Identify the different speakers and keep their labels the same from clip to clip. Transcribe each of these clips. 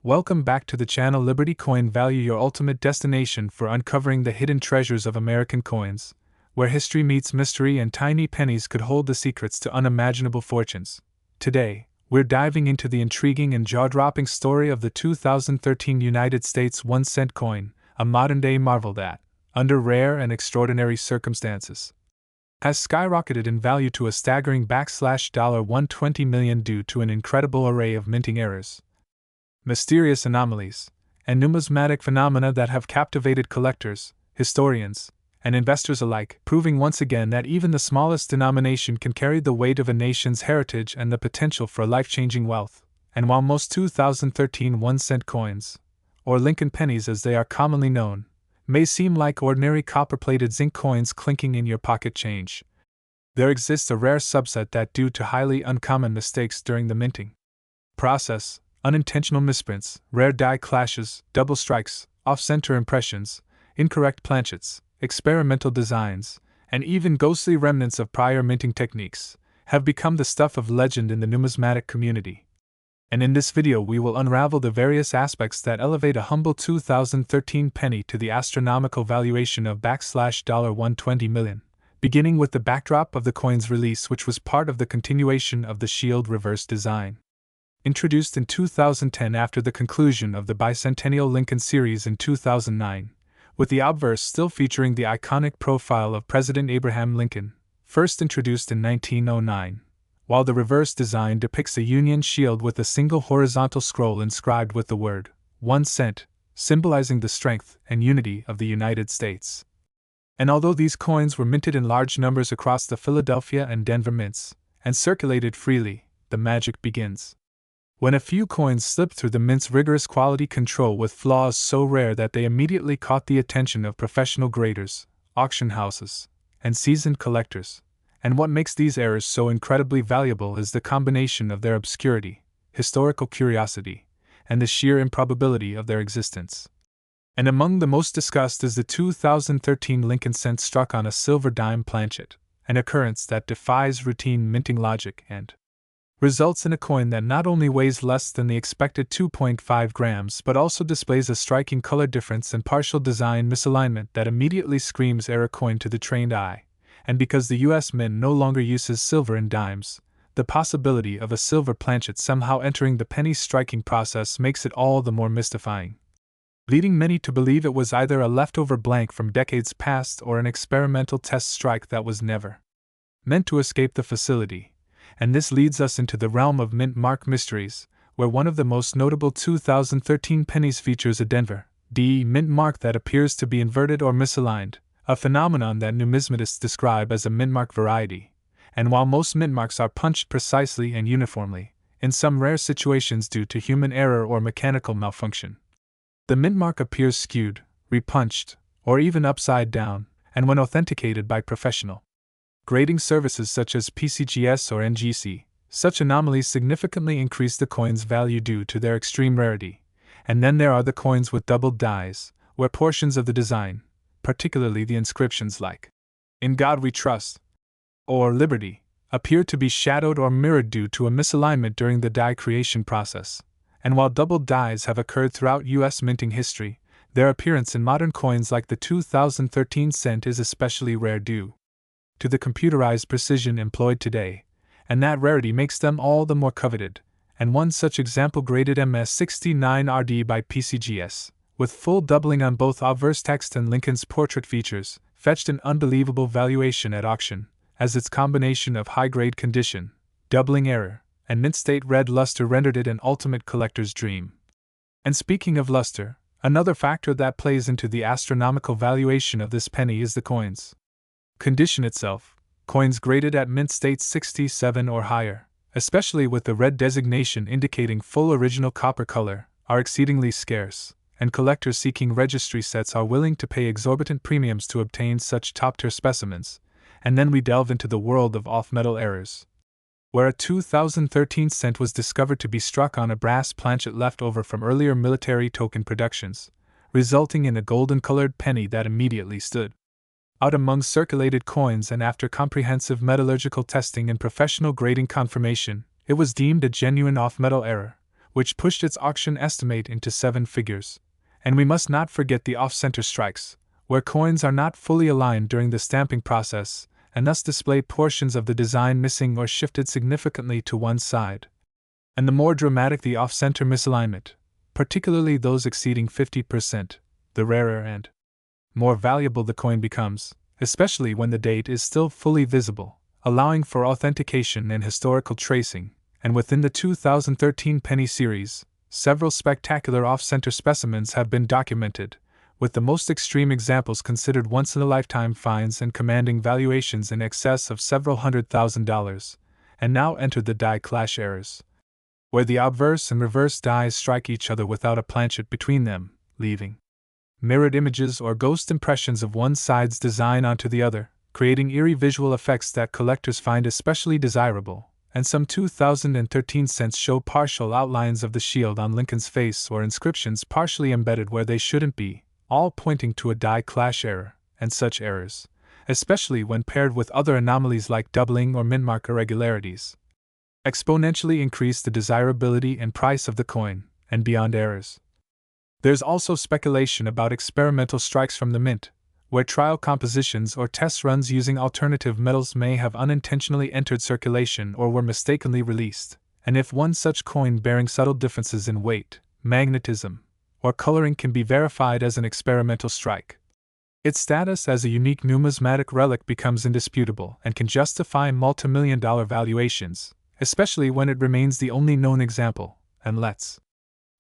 Speaker 1: Welcome back to the channel Liberty Coin Value, your ultimate destination for uncovering the hidden treasures of American coins, where history meets mystery and tiny pennies could hold the secrets to unimaginable fortunes. Today, we're diving into the intriguing and jaw-dropping story of the 2013 United States 1-cent coin, a modern-day marvel that, under rare and extraordinary circumstances, has skyrocketed in value to a staggering $120 million due to an incredible array of minting errors, mysterious anomalies, and numismatic phenomena that have captivated collectors, historians, and investors alike, proving once again that even the smallest denomination can carry the weight of a nation's heritage and the potential for life-changing wealth. And while most 2013 1-cent coins, or Lincoln pennies as they are commonly known, may seem like ordinary copper-plated zinc coins clinking in your pocket change, there exists a rare subset that, due to highly uncommon mistakes during the minting process, unintentional misprints, rare die clashes, double strikes, off-center impressions, incorrect planchets, experimental designs, and even ghostly remnants of prior minting techniques, have become the stuff of legend in the numismatic community. And in this video we will unravel the various aspects that elevate a humble 2013 penny to the astronomical valuation of $120 million, beginning with the backdrop of the coin's release, which was part of the continuation of the shield reverse design. Introduced in 2010 after the conclusion of the bicentennial Lincoln series in 2009, with the obverse still featuring the iconic profile of President Abraham Lincoln, first introduced in 1909. While the reverse design depicts a Union shield with a single horizontal scroll inscribed with the word 1 cent, symbolizing the strength and unity of the United States. And although these coins were minted in large numbers across the Philadelphia and Denver mints, and circulated freely, the magic begins. When a few coins slipped through the mint's rigorous quality control with flaws so rare that they immediately caught the attention of professional graders, auction houses, and seasoned collectors. And what makes these errors so incredibly valuable is the combination of their obscurity, historical curiosity, and the sheer improbability of their existence. And among the most discussed is the 2013 Lincoln cent struck on a silver dime planchet, an occurrence that defies routine minting logic and results in a coin that not only weighs less than the expected 2.5 grams but also displays a striking color difference and partial design misalignment that immediately screams error coin to the trained eye. And because the U.S. Mint no longer uses silver in dimes, the possibility of a silver planchet somehow entering the penny striking process makes it all the more mystifying, leading many to believe it was either a leftover blank from decades past or an experimental test strike that was never meant to escape the facility. And this leads us into the realm of Mintmark mysteries, where one of the most notable 2013 pennies features a Denver D mint mark that appears to be inverted or misaligned, a phenomenon that numismatists describe as a Mintmark variety. And while most Mintmarks are punched precisely and uniformly, in some rare situations due to human error or mechanical malfunction, the Mintmark appears skewed, repunched, or even upside down, and when authenticated by professional grading services such as PCGS or NGC, such anomalies significantly increase the coin's value due to their extreme rarity. And then there are the coins with doubled dies, where portions of the design, particularly the inscriptions like "In God We Trust" or "Liberty," appear to be shadowed or mirrored due to a misalignment during the die creation process. And while doubled dies have occurred throughout U.S. minting history, their appearance in modern coins like the 2013 cent is especially rare due to the computerized precision employed today, and that rarity makes them all the more coveted. And one such example, graded MS69RD by PCGS, with full doubling on both obverse text and Lincoln's portrait features, fetched an unbelievable valuation at auction, as its combination of high-grade condition, doubling error, and mint-state red luster rendered it an ultimate collector's dream. And speaking of luster, another factor that plays into the astronomical valuation of this penny is the coin's condition itself. Coins graded at mint state 67 or higher, especially with the red designation indicating full original copper color, are exceedingly scarce, and collectors seeking registry sets are willing to pay exorbitant premiums to obtain such top-tier specimens. And then we delve into the world of off-metal errors, where a 2013 cent was discovered to be struck on a brass planchet left over from earlier military token productions, resulting in a golden-colored penny that immediately stood out among circulated coins, and after comprehensive metallurgical testing and professional grading confirmation, it was deemed a genuine off-metal error, which pushed its auction estimate into 7 figures. And we must not forget the off-center strikes, where coins are not fully aligned during the stamping process, and thus display portions of the design missing or shifted significantly to one side. And the more dramatic the off-center misalignment, particularly those exceeding 50%, the rarer and more valuable the coin becomes, especially when the date is still fully visible, allowing for authentication and historical tracing. And within the 2013 penny series, several spectacular off-center specimens have been documented, with the most extreme examples considered once-in-a-lifetime finds and commanding valuations in excess of several $100,000, and now enter the die clash eras, where the obverse and reverse dies strike each other without a planchet between them, leaving mirrored images or ghost impressions of one side's design onto the other, creating eerie visual effects that collectors find especially desirable. And some 2013 cents show partial outlines of the shield on Lincoln's face or inscriptions partially embedded where they shouldn't be, all pointing to a die clash error. And such errors, especially when paired with other anomalies like doubling or Mintmark irregularities, exponentially increase the desirability and price of the coin. And beyond errors, there's also speculation about experimental strikes from the mint, where trial compositions or test runs using alternative metals may have unintentionally entered circulation or were mistakenly released. And if one such coin bearing subtle differences in weight, magnetism, or coloring can be verified as an experimental strike, its status as a unique numismatic relic becomes indisputable and can justify multimillion-dollar valuations, especially when it remains the only known example. And let's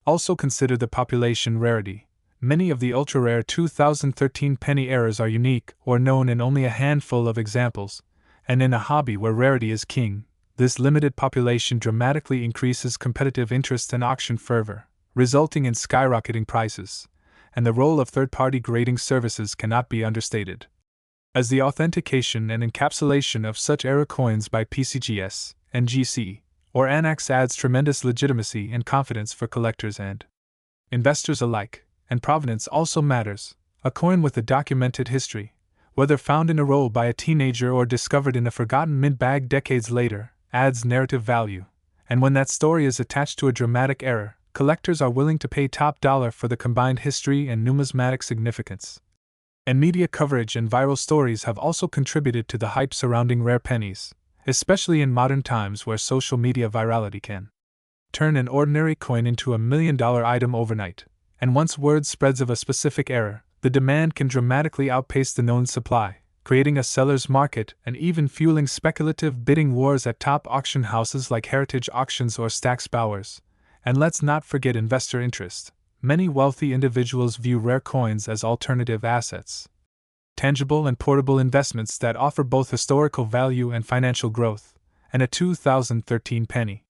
Speaker 1: also consider the population rarity. Many of the ultra-rare 2013 penny errors are unique or known in only a handful of examples, and in a hobby where rarity is king, this limited population dramatically increases competitive interest and auction fervor, resulting in skyrocketing prices, and the role of third-party grading services cannot be understated, as the authentication and encapsulation of such error coins by PCGS, NGC, or Annex adds tremendous legitimacy and confidence for collectors and investors alike. And provenance also matters. A coin with a documented history, whether found in a roll by a teenager or discovered in a forgotten mint bag decades later, adds narrative value. And when that story is attached to a dramatic error, collectors are willing to pay top dollar for the combined history and numismatic significance. And media coverage and viral stories have also contributed to the hype surrounding rare pennies, especially in modern times where social media virality can turn an ordinary coin into $1 million item overnight. And once word spreads of a specific error, the demand can dramatically outpace the known supply, creating a seller's market and even fueling speculative bidding wars at top auction houses like Heritage Auctions or Stack's Bowers. And let's not forget investor interest. Many wealthy individuals view rare coins as alternative assets, tangible and portable investments that offer both historical value and financial growth. And a 2013 penny,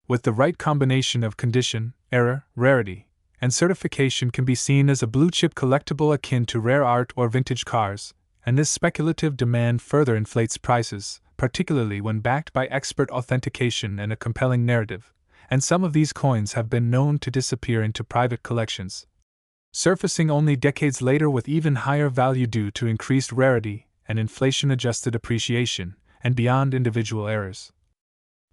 Speaker 1: with the right combination of condition, error, rarity, and certification, can be seen as a blue-chip collectible akin to rare art or vintage cars, and this speculative demand further inflates prices, particularly when backed by expert authentication and a compelling narrative. And some of these coins have been known to disappear into private collections, surfacing only decades later with even higher value due to increased rarity and inflation-adjusted appreciation. And beyond individual errors,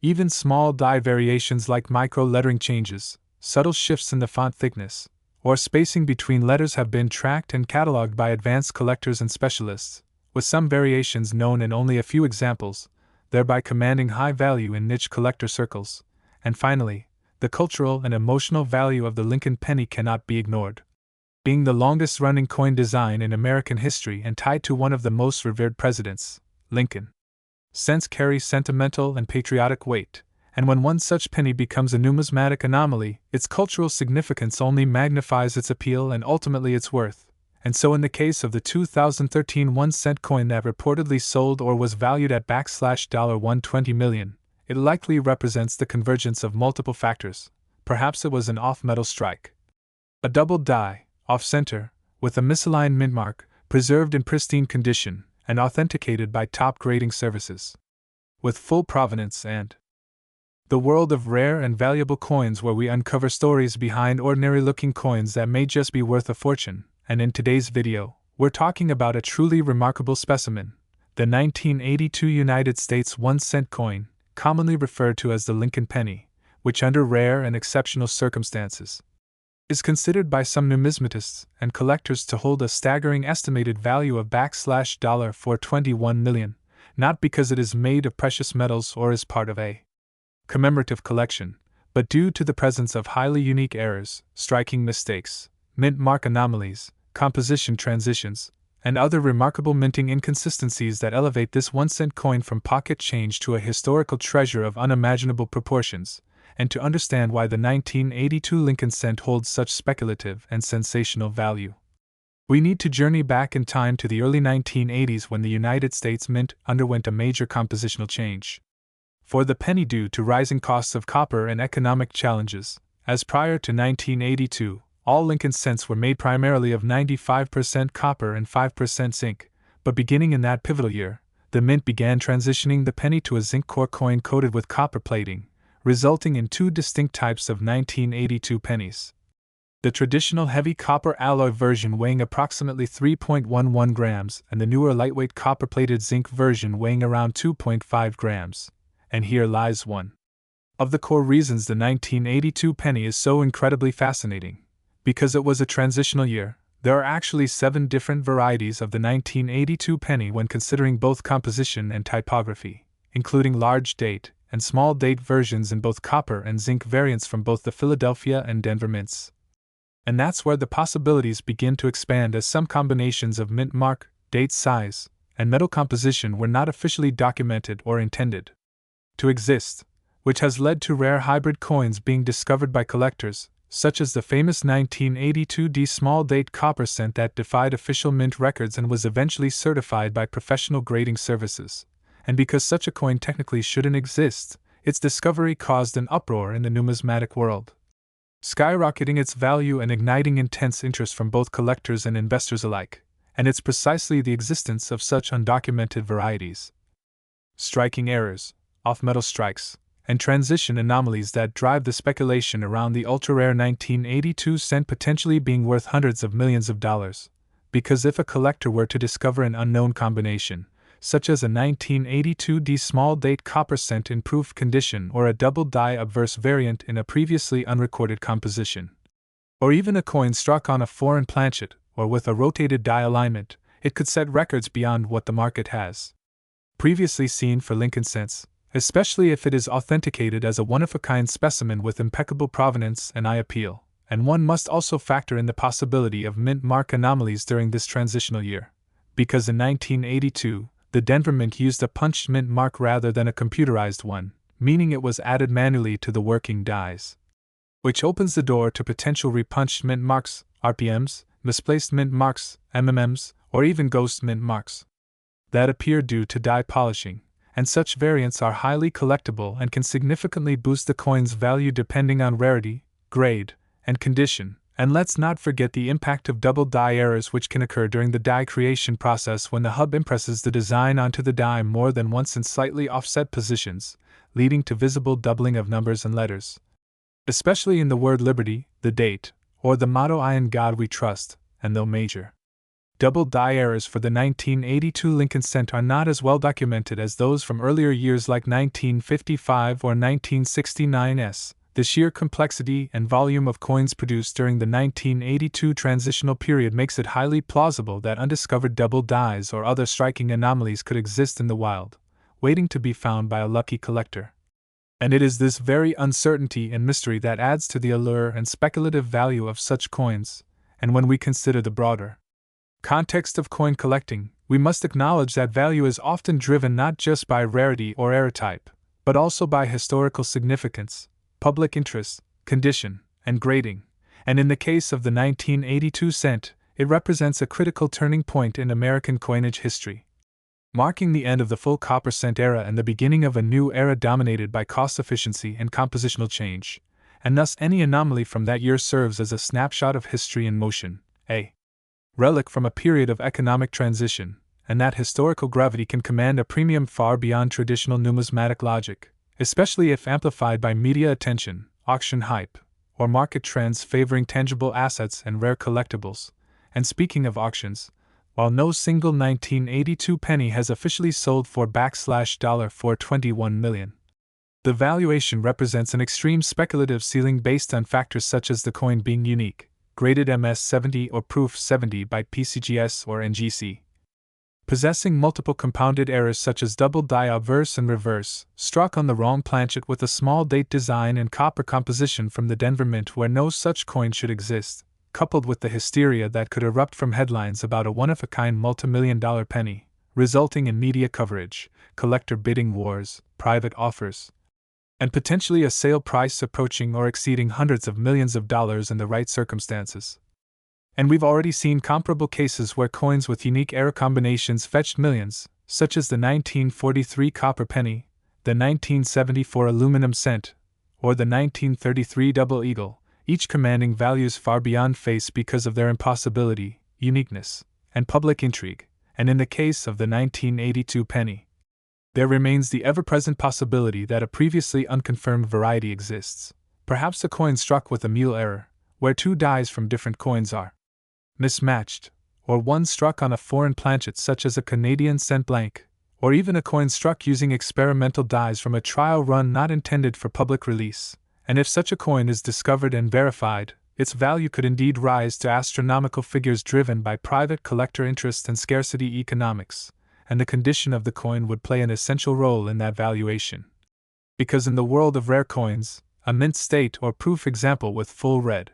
Speaker 1: even small die variations like micro-lettering changes, subtle shifts in the font thickness, or spacing between letters have been tracked and cataloged by advanced collectors and specialists, with some variations known in only a few examples, thereby commanding high value in niche collector circles. And finally, the cultural and emotional value of the Lincoln penny cannot be ignored. Being the longest-running coin design in American history and tied to one of the most revered presidents, Lincoln, cents carry sentimental and patriotic weight. And when one such penny becomes a numismatic anomaly, its cultural significance only magnifies its appeal and ultimately its worth. And so in the case of the 2013 1-cent coin that reportedly sold or was valued at $120 million, it likely represents the convergence of multiple factors. Perhaps it was an off-metal strike, a double die, off-center, with a misaligned Mintmark, preserved in pristine condition, and authenticated by top grading services, with full provenance. And the world of rare and valuable coins, where we uncover stories behind ordinary-looking coins that may just be worth a fortune. And in today's video, we're talking about a truly remarkable specimen, the 1982 United States 1-cent coin, commonly referred to as the Lincoln penny, which under rare and exceptional circumstances is considered by some numismatists and collectors to hold a staggering estimated value of $421 million, not because it is made of precious metals or is part of a commemorative collection, but due to the presence of highly unique errors, striking mistakes, Mintmark anomalies, composition transitions, and other remarkable minting inconsistencies that elevate this 1-cent coin from pocket change to a historical treasure of unimaginable proportions. And to understand why the 1982 Lincoln cent holds such speculative and sensational value, we need to journey back in time to the early 1980s when the United States Mint underwent a major compositional change. For the penny, due to rising costs of copper and economic challenges, as prior to 1982, all Lincoln cents were made primarily of 95% copper and 5% zinc, but beginning in that pivotal year, the Mint began transitioning the penny to a zinc core coin coated with copper plating, resulting in two distinct types of 1982 pennies. The traditional heavy copper alloy version weighing approximately 3.11 grams and the newer lightweight copper-plated zinc version weighing around 2.5 grams. And here lies one of the core reasons the 1982 penny is so incredibly fascinating. Because it was a transitional year, there are actually 7 different varieties of the 1982 penny when considering both composition and typography, including large date and small date versions in both copper and zinc variants from both the Philadelphia and Denver mints. And that's where the possibilities begin to expand, as some combinations of mint mark, date size, and metal composition were not officially documented or intended to exist, which has led to rare hybrid coins being discovered by collectors, such as the famous 1982 D small date copper cent that defied official mint records and was eventually certified by professional grading services. And because such a coin technically shouldn't exist, its discovery caused an uproar in the numismatic world, skyrocketing its value and igniting intense interest from both collectors and investors alike. And it's precisely the existence of such undocumented varieties, striking errors, off-metal strikes, and transition anomalies that drive the speculation around the ultra-rare 1982 cent potentially being worth hundreds of millions of dollars. Because if a collector were to discover an unknown combination, such as a 1982 D small date copper cent in proof condition or a double die obverse variant in a previously unrecorded composition, or even a coin struck on a foreign planchet or with a rotated die alignment, it could set records beyond what the market has previously seen for Lincoln cents, especially if it is authenticated as a one-of-a-kind specimen with impeccable provenance and eye appeal. And one must also factor in the possibility of mint mark anomalies during this transitional year, because in 1982, the Denver Mint used a punched mint mark rather than a computerized one, meaning it was added manually to the working dies, which opens the door to potential repunched mint marks, RPMs, misplaced mint marks, MMMs, or even ghost mint marks that appear due to die polishing, and such variants are highly collectible and can significantly boost the coin's value depending on rarity, grade, and condition. And let's not forget the impact of double die errors, which can occur during the die creation process when the hub impresses the design onto the die more than once in slightly offset positions, leading to visible doubling of numbers and letters, especially in the word liberty, the date, or the motto I in God we trust. And though major double die errors for the 1982 Lincoln cent are not as well documented as those from earlier years like 1955 or 1969s, the sheer complexity and volume of coins produced during the 1982 transitional period makes it highly plausible that undiscovered double dies or other striking anomalies could exist in the wild, waiting to be found by a lucky collector. And it is this very uncertainty and mystery that adds to the allure and speculative value of such coins. And when we consider the broader context of coin collecting, we must acknowledge that value is often driven not just by rarity or error type, but also by historical significance, public interest, condition, and grading. And in the case of the 1982 cent, it represents a critical turning point in American coinage history, marking the end of the full copper cent era and the beginning of a new era dominated by cost efficiency and compositional change. And thus any anomaly from that year serves as a snapshot of history in motion, a relic from a period of economic transition, and that historical gravity can command a premium far beyond traditional numismatic logic, especially if amplified by media attention, auction hype, or market trends favoring tangible assets and rare collectibles. And speaking of auctions, while no single 1982 penny has officially sold for $421 million, The valuation represents an extreme speculative ceiling based on factors such as the coin being unique, graded MS-70 or proof 70 by PCGS or NGC, possessing multiple compounded errors such as double die obverse and reverse, struck on the wrong planchet with a small date design and copper composition from the Denver Mint where no such coin should exist, coupled with the hysteria that could erupt from headlines about a one-of-a-kind multi-million-dollar penny, resulting in media coverage, collector bidding wars, private offers, and potentially a sale price approaching or exceeding hundreds of millions of dollars in the right circumstances. And we've already seen comparable cases where coins with unique error combinations fetched millions, such as the 1943 copper penny, the 1974 aluminum cent, or the 1933 double eagle, each commanding values far beyond face because of their impossibility, uniqueness, and public intrigue, and in the case of the 1982 penny, there remains the ever-present possibility that a previously unconfirmed variety exists, perhaps a coin struck with a mule error, where two dies from different coins are mismatched, or one struck on a foreign planchet such as a Canadian cent blank, or even a coin struck using experimental dies from a trial run not intended for public release, and if such a coin is discovered and verified, its value could indeed rise to astronomical figures driven by private collector interest and scarcity economics, and the condition of the coin would play an essential role in that valuation. Because in the world of rare coins, a mint state or proof example with full red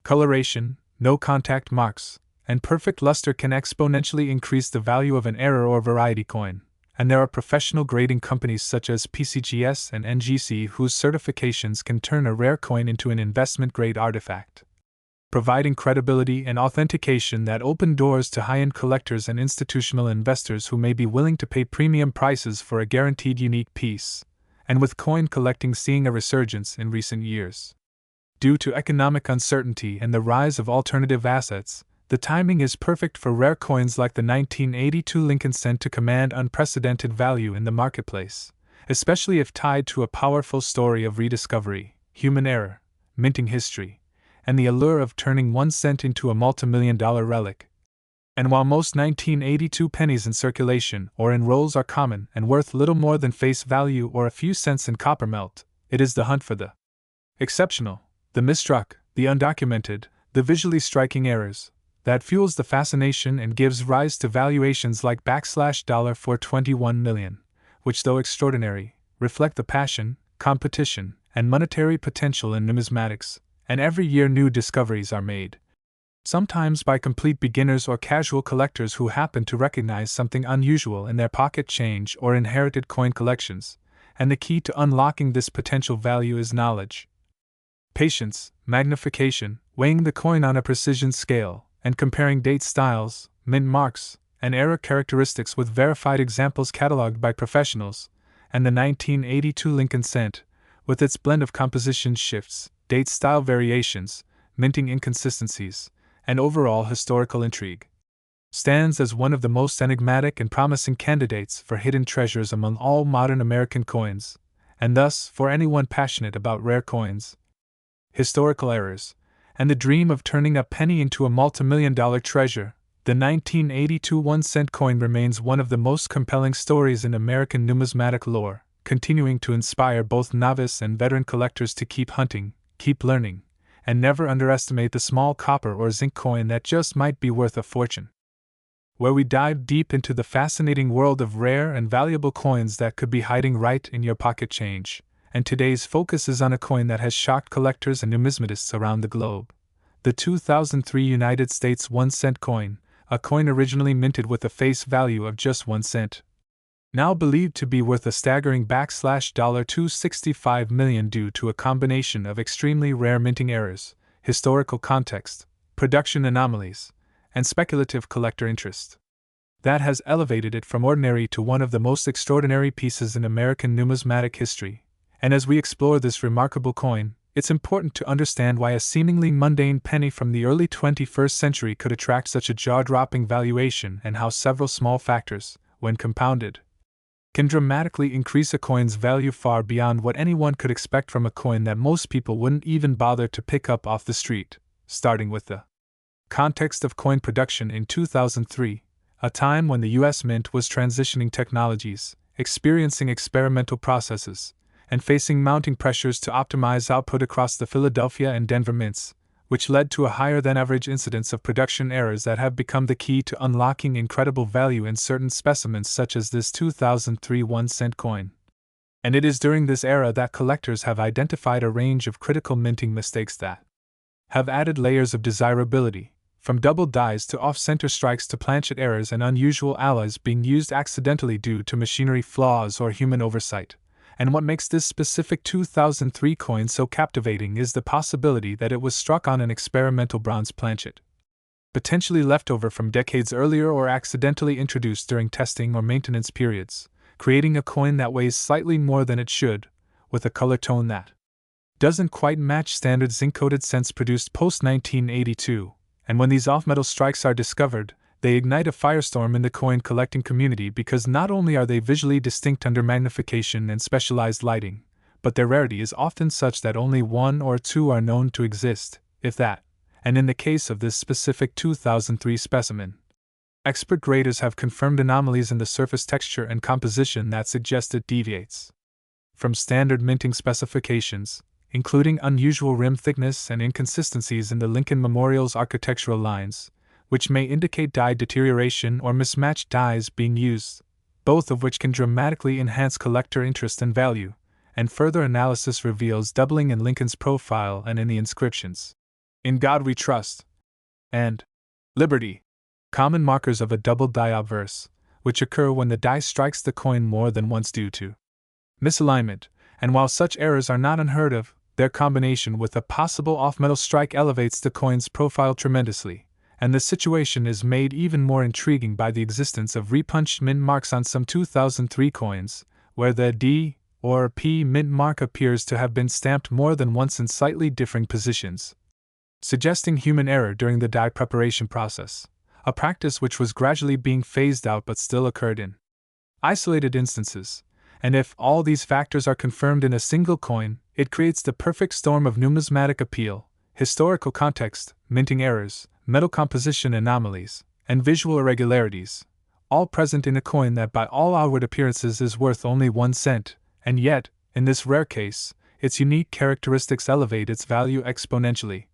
Speaker 1: coloration, no contact marks, and perfect luster can exponentially increase the value of an error or variety coin, and there are professional grading companies such as PCGS and NGC whose certifications can turn a rare coin into an investment-grade artifact, providing credibility and authentication that open doors to high-end collectors and institutional investors who may be willing to pay premium prices for a guaranteed unique piece, and with coin collecting seeing a resurgence in recent years. Due to economic uncertainty and the rise of alternative assets, the timing is perfect for rare coins like the 1982 Lincoln Cent to command unprecedented value in the marketplace, especially if tied to a powerful story of rediscovery, human error, minting history, and the allure of turning 1 cent into a multi-million-dollar relic. And while most 1982 pennies in circulation or in rolls are common and worth little more than face value or a few cents in copper melt, it is the hunt for the exceptional, the misstruck, the undocumented, the visually striking errors that fuels the fascination and gives rise to valuations like $421 million, which, though extraordinary, reflect the passion, competition, and monetary potential in numismatics, and every year new discoveries are made, sometimes by complete beginners or casual collectors who happen to recognize something unusual in their pocket change or inherited coin collections, and the key to unlocking this potential value is knowledge, patience, magnification, weighing the coin on a precision scale, and comparing date styles, mint marks, and error characteristics with verified examples cataloged by professionals, and the 1982 Lincoln Cent, with its blend of composition shifts, date style variations, minting inconsistencies, and overall historical intrigue, stands as one of the most enigmatic and promising candidates for hidden treasures among all modern American coins, and thus, for anyone passionate about rare coins, historical errors, and the dream of turning a penny into a multi-million-dollar treasure, the 1982 1-cent coin remains one of the most compelling stories in American numismatic lore, continuing to inspire both novice and veteran collectors to keep hunting, keep learning, and never underestimate the small copper or zinc coin that just might be worth a fortune. Where we dive deep into the fascinating world of rare and valuable coins that could be hiding right in your pocket change, and today's focus is on a coin that has shocked collectors and numismatists around the globe. The 2003 United States 1-cent coin, a coin originally minted with a face value of just 1 cent. Now believed to be worth a staggering $265 million due to a combination of extremely rare minting errors, historical context, production anomalies, and speculative collector interest. That has elevated it from ordinary to one of the most extraordinary pieces in American numismatic history. And as we explore this remarkable coin, it's important to understand why a seemingly mundane penny from the early 21st century could attract such a jaw-dropping valuation and how several small factors, when compounded, can dramatically increase a coin's value far beyond what anyone could expect from a coin that most people wouldn't even bother to pick up off the street, starting with the context of coin production in 2003, a time when the U.S. Mint was transitioning technologies, experiencing experimental processes, and facing mounting pressures to optimize output across the Philadelphia and Denver mints, which led to a higher than average incidence of production errors that have become the key to unlocking incredible value in certain specimens such as this 2003 1-cent coin. And it is during this era that collectors have identified a range of critical minting mistakes that have added layers of desirability, from double dies to off-center strikes to planchet errors and unusual alloys being used accidentally due to machinery flaws or human oversight. And what makes this specific 2003 coin so captivating is the possibility that it was struck on an experimental bronze planchet, potentially leftover from decades earlier or accidentally introduced during testing or maintenance periods, creating a coin that weighs slightly more than it should, with a color tone that doesn't quite match standard zinc-coated cents produced post-1982. And when these off-metal strikes are discovered, they ignite a firestorm in the coin collecting community because not only are they visually distinct under magnification and specialized lighting, but their rarity is often such that only one or two are known to exist, if that, and in the case of this specific 2003 specimen, expert graders have confirmed anomalies in the surface texture and composition that suggest it deviates from standard minting specifications, including unusual rim thickness and inconsistencies in the Lincoln Memorial's architectural lines, which may indicate die deterioration or mismatched dies being used, both of which can dramatically enhance collector interest and value, and further analysis reveals doubling in Lincoln's profile and in the inscriptions, "In God We Trust," and "Liberty," common markers of a double die obverse, which occur when the die strikes the coin more than once due to misalignment, and while such errors are not unheard of, their combination with a possible off-metal strike elevates the coin's profile tremendously, and the situation is made even more intriguing by the existence of repunched mint marks on some 2003 coins, where the D or P mint mark appears to have been stamped more than once in slightly differing positions, suggesting human error during the die preparation process, a practice which was gradually being phased out but still occurred in isolated instances. And if all these factors are confirmed in a single coin, it creates the perfect storm of numismatic appeal, historical context, minting errors, metal composition anomalies, and visual irregularities, all present in a coin that by all outward appearances is worth only 1 cent, and yet, in this rare case, its unique characteristics elevate its value exponentially,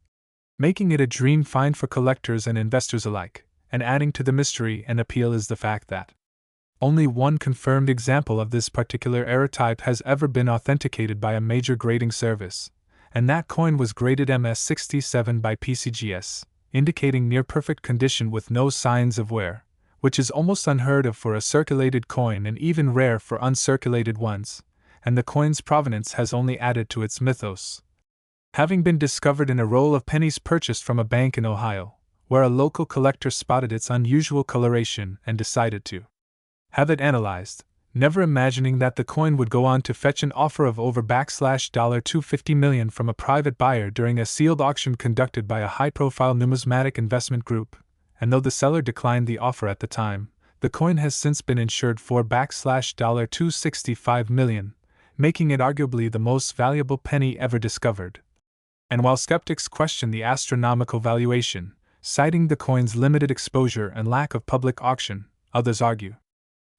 Speaker 1: making it a dream find for collectors and investors alike. And adding to the mystery and appeal is the fact that only one confirmed example of this particular error type has ever been authenticated by a major grading service, and that coin was graded MS67 by PCGS, indicating near-perfect condition with no signs of wear, which is almost unheard of for a circulated coin and even rare for uncirculated ones, and the coin's provenance has only added to its mythos, having been discovered in a roll of pennies purchased from a bank in Ohio, where a local collector spotted its unusual coloration and decided to have it analyzed, never imagining that the coin would go on to fetch an offer of over $250 million from a private buyer during a sealed auction conducted by a high-profile numismatic investment group, and though the seller declined the offer at the time, the coin has since been insured for $265 million, making it arguably the most valuable penny ever discovered. And while skeptics question the astronomical valuation, citing the coin's limited exposure and lack of public auction, others argue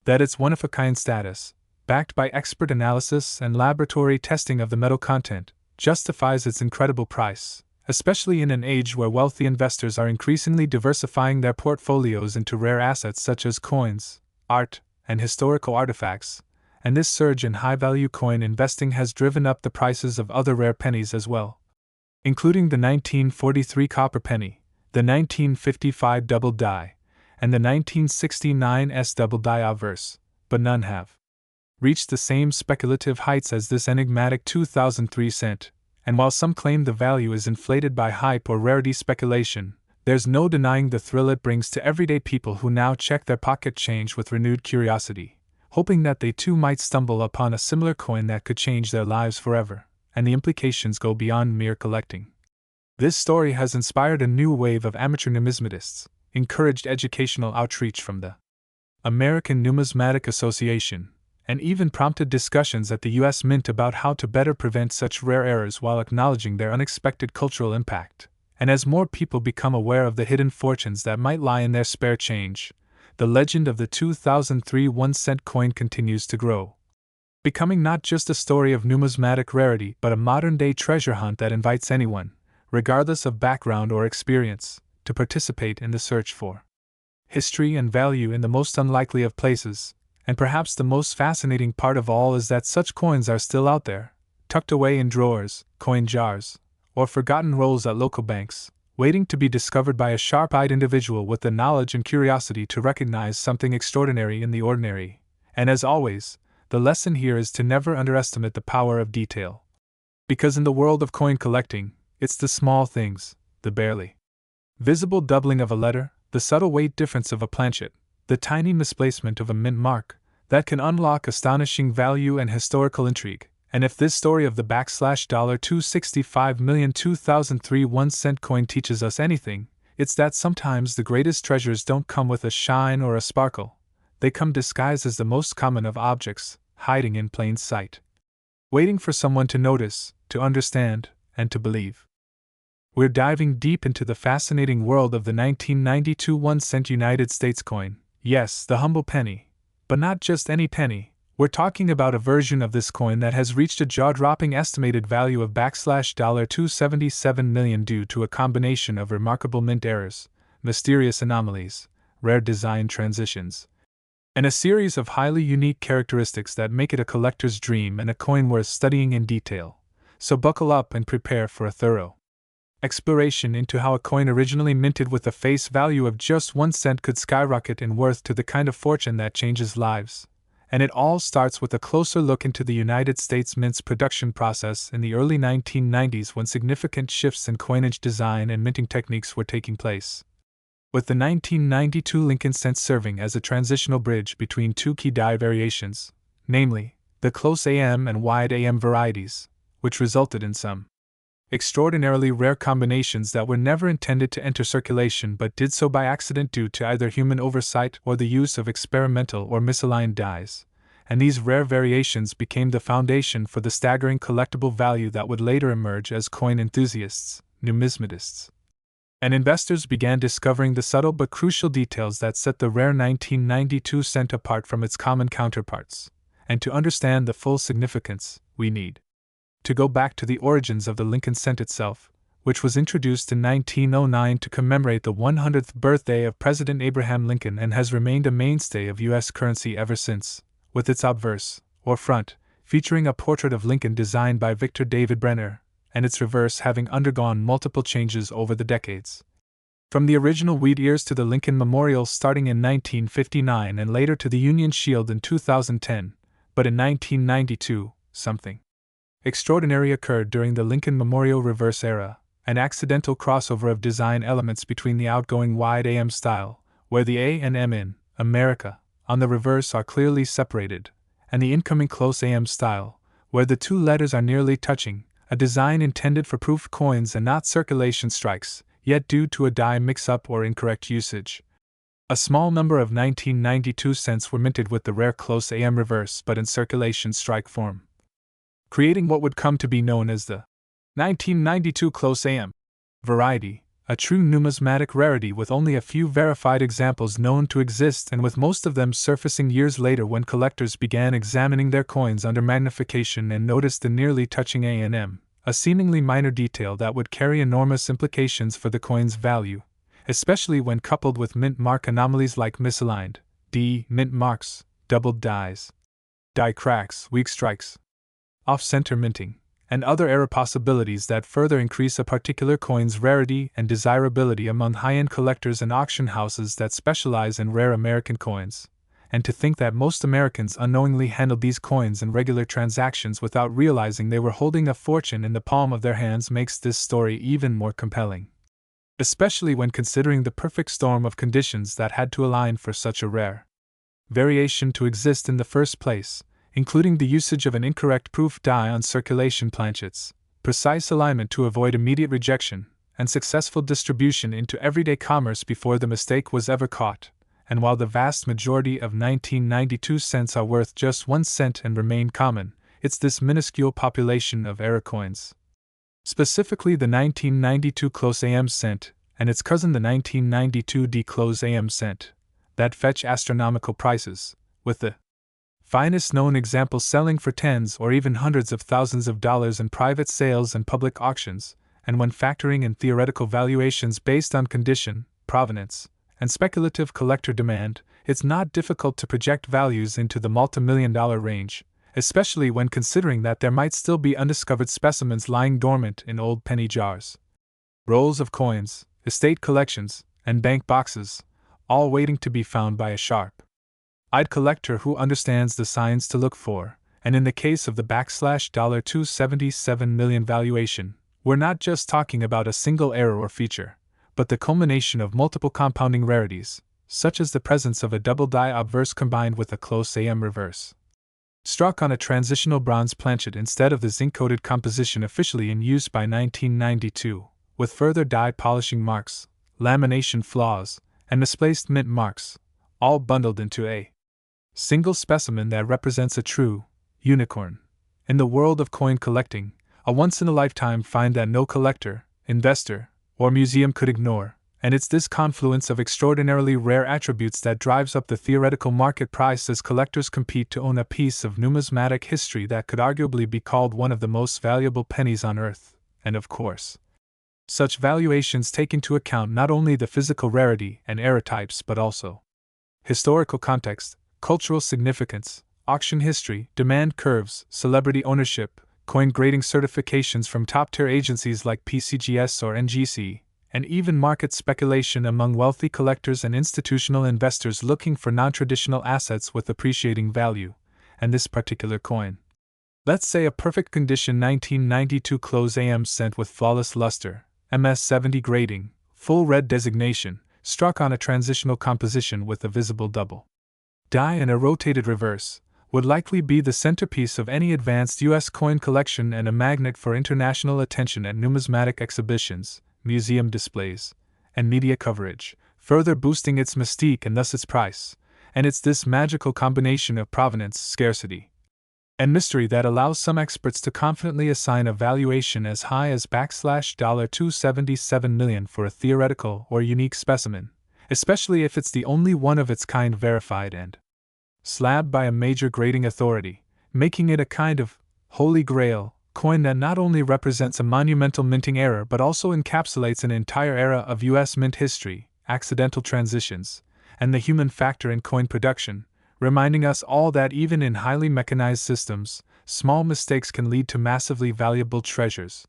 Speaker 1: that its one-of-a-kind status, backed by expert analysis and laboratory testing of the metal content, justifies its incredible price, especially in an age where wealthy investors are increasingly diversifying their portfolios into rare assets such as coins, art, and historical artifacts, and this surge in high-value coin investing has driven up the prices of other rare pennies as well, including the 1943 copper penny, the 1955 double die, and the 1969 double die obverse, but none have reached the same speculative heights as this enigmatic 2003 cent, and while some claim the value is inflated by hype or rarity speculation, there's no denying the thrill it brings to everyday people who now check their pocket change with renewed curiosity, hoping that they too might stumble upon a similar coin that could change their lives forever, and the implications go beyond mere collecting. This story has inspired a new wave of amateur numismatists, encouraged educational outreach from the American Numismatic Association, and even prompted discussions at the U.S. Mint about how to better prevent such rare errors while acknowledging their unexpected cultural impact. And as more people become aware of the hidden fortunes that might lie in their spare change, the legend of the 2003 1-cent coin continues to grow. becoming not just a story of numismatic rarity but a modern-day treasure hunt that invites anyone, regardless of background or experience, to participate in the search for history and value in the most unlikely of places. And perhaps the most fascinating part of all is that such coins are still out there, tucked away in drawers, coin jars, or forgotten rolls at local banks, waiting to be discovered by a sharp-eyed individual with the knowledge and curiosity to recognize something extraordinary in the ordinary. And as always, the lesson here is to never underestimate the power of detail. Because in the world of coin collecting, it's the small things, the barely visible doubling of a letter, the subtle weight difference of a planchet, the tiny misplacement of a mint mark, that can unlock astonishing value and historical intrigue. And if this story of the $265,002,003 1-cent coin teaches us anything, it's that sometimes the greatest treasures don't come with a shine or a sparkle. They come disguised as the most common of objects, hiding in plain sight, waiting for someone to notice, to understand, and to believe. We're diving deep into the fascinating world of the 1992 1-cent United States coin. Yes, the humble penny. But not just any penny. We're talking about a version of this coin that has reached a jaw-dropping estimated value of $277 million due to a combination of remarkable mint errors, mysterious anomalies, rare design transitions, and a series of highly unique characteristics that make it a collector's dream and a coin worth studying in detail. So buckle up and prepare for a thorough exploration into how a coin originally minted with a face value of just 1 cent could skyrocket in worth to the kind of fortune that changes lives. And it all starts with a closer look into the United States Mint's production process in the early 1990s when significant shifts in coinage design and minting techniques were taking place. With the 1992 Lincoln cent serving as a transitional bridge between two key die variations, namely, the close AM and wide AM varieties, which resulted in some extraordinarily rare combinations that were never intended to enter circulation but did so by accident due to either human oversight or the use of experimental or misaligned dies, and these rare variations became the foundation for the staggering collectible value that would later emerge as coin enthusiasts, numismatists, and investors began discovering the subtle but crucial details that set the rare 1992 cent apart from its common counterparts. And to understand the full significance, we need to go back to the origins of the Lincoln cent itself, which was introduced in 1909 to commemorate the 100th birthday of President Abraham Lincoln and has remained a mainstay of U.S. currency ever since, with its obverse, or front, featuring a portrait of Lincoln designed by Victor David Brenner, and its reverse having undergone multiple changes over the decades. From the original wheat ears to the Lincoln Memorial starting in 1959 and later to the Union Shield in 2010, but in 1992, something extraordinary occurred during the Lincoln Memorial reverse era, an accidental crossover of design elements between the outgoing wide AM style, where the A and M in America on the reverse are clearly separated, and the incoming close AM style, where the two letters are nearly touching, a design intended for proof coins and not circulation strikes, yet due to a die mix-up or incorrect usage. A small number of 1992 cents were minted with the rare close AM reverse but in circulation strike form, creating what would come to be known as the 1992 close AM variety, a true numismatic rarity with only a few verified examples known to exist and with most of them surfacing years later when collectors began examining their coins under magnification and noticed the nearly touching A and M, a seemingly minor detail that would carry enormous implications for the coin's value, especially when coupled with mint mark anomalies like misaligned D mint marks, doubled dies, die cracks, weak strikes, off-center minting, and other error possibilities that further increase a particular coin's rarity and desirability among high-end collectors and auction houses that specialize in rare American coins. And to think that most Americans unknowingly handled these coins in regular transactions without realizing they were holding a fortune in the palm of their hands makes this story even more compelling, especially when considering the perfect storm of conditions that had to align for such a rare variation to exist in the first place, including the usage of an incorrect proof die on circulation planchets, precise alignment to avoid immediate rejection, and successful distribution into everyday commerce before the mistake was ever caught. And while the vast majority of 1992 cents are worth just 1 cent and remain common, it's this minuscule population of error coins, specifically the 1992 close AM cent and its cousin the 1992 D close AM cent, that fetch astronomical prices, with the finest known examples selling for tens or even hundreds of thousands of dollars in private sales and public auctions, and when factoring in theoretical valuations based on condition, provenance, and speculative collector demand, it's not difficult to project values into the multi-million-dollar range, especially when considering that there might still be undiscovered specimens lying dormant in old penny jars. Rolls of coins, estate collections, and bank boxes, all waiting to be found by a sharp-eyed collector who understands the signs to look for, and in the case of the $277 million valuation, we're not just talking about a single error or feature, but the culmination of multiple compounding rarities, such as the presence of a double die obverse combined with a close AM reverse. Struck on a transitional bronze planchet instead of the zinc-coated composition officially in use by 1992, with further die polishing marks, lamination flaws, and misplaced mint marks, all bundled into a single specimen that represents a true unicorn. In the world of coin collecting, a once-in-a-lifetime find that no collector, investor, or museum could ignore, and it's this confluence of extraordinarily rare attributes that drives up the theoretical market price as collectors compete to own a piece of numismatic history that could arguably be called one of the most valuable pennies on earth, and of course, such valuations take into account not only the physical rarity and error types but also historical context, cultural significance, auction history, demand curves, celebrity ownership, coin grading certifications from top-tier agencies like PCGS or NGC, and even market speculation among wealthy collectors and institutional investors looking for non-traditional assets with appreciating value, and this particular coin. Let's say a perfect condition 1992 close AM cent with flawless luster, MS70 grading, full red designation, struck on a transitional composition with a visible double die and a rotated reverse, would likely be the centerpiece of any advanced U.S. coin collection and a magnet for international attention at numismatic exhibitions, museum displays, and media coverage, further boosting its mystique and thus its price. And it's this magical combination of provenance, scarcity, and mystery that allows some experts to confidently assign a valuation as high as $277 million for a theoretical or unique specimen, especially if it's the only one of its kind verified and slabbed by a major grading authority, making it a kind of holy grail coin that not only represents a monumental minting error but also encapsulates an entire era of U.S. mint history, accidental transitions, and the human factor in coin production, reminding us all that even in highly mechanized systems, small mistakes can lead to massively valuable treasures.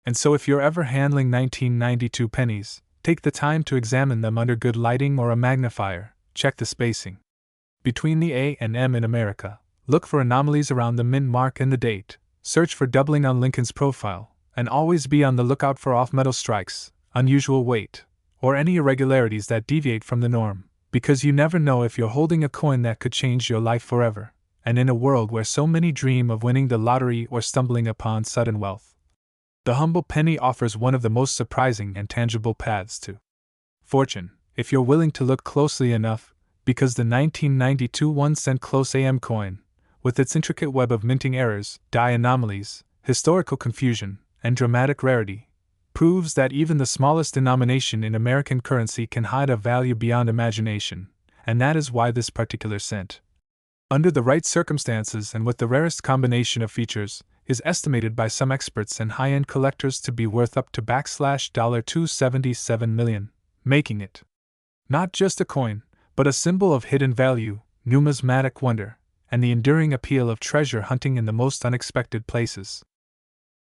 Speaker 1: And so if you're ever handling 1992 pennies, take the time to examine them under good lighting or a magnifier, check the spacing between the A and M in America, look for anomalies around the mint mark and the date, search for doubling on Lincoln's profile, and always be on the lookout for off-metal strikes, unusual weight, or any irregularities that deviate from the norm, because you never know if you're holding a coin that could change your life forever, and in a world where so many dream of winning the lottery or stumbling upon sudden wealth, the humble penny offers one of the most surprising and tangible paths to fortune, if you're willing to look closely enough, because the 1992 1-cent close AM coin, with its intricate web of minting errors, die anomalies, historical confusion, and dramatic rarity, proves that even the smallest denomination in American currency can hide a value beyond imagination, and that is why this particular cent, under the right circumstances and with the rarest combination of features, is estimated by some experts and high-end collectors to be worth up to $277 million, making it not just a coin, but a symbol of hidden value, numismatic wonder, and the enduring appeal of treasure hunting in the most unexpected places.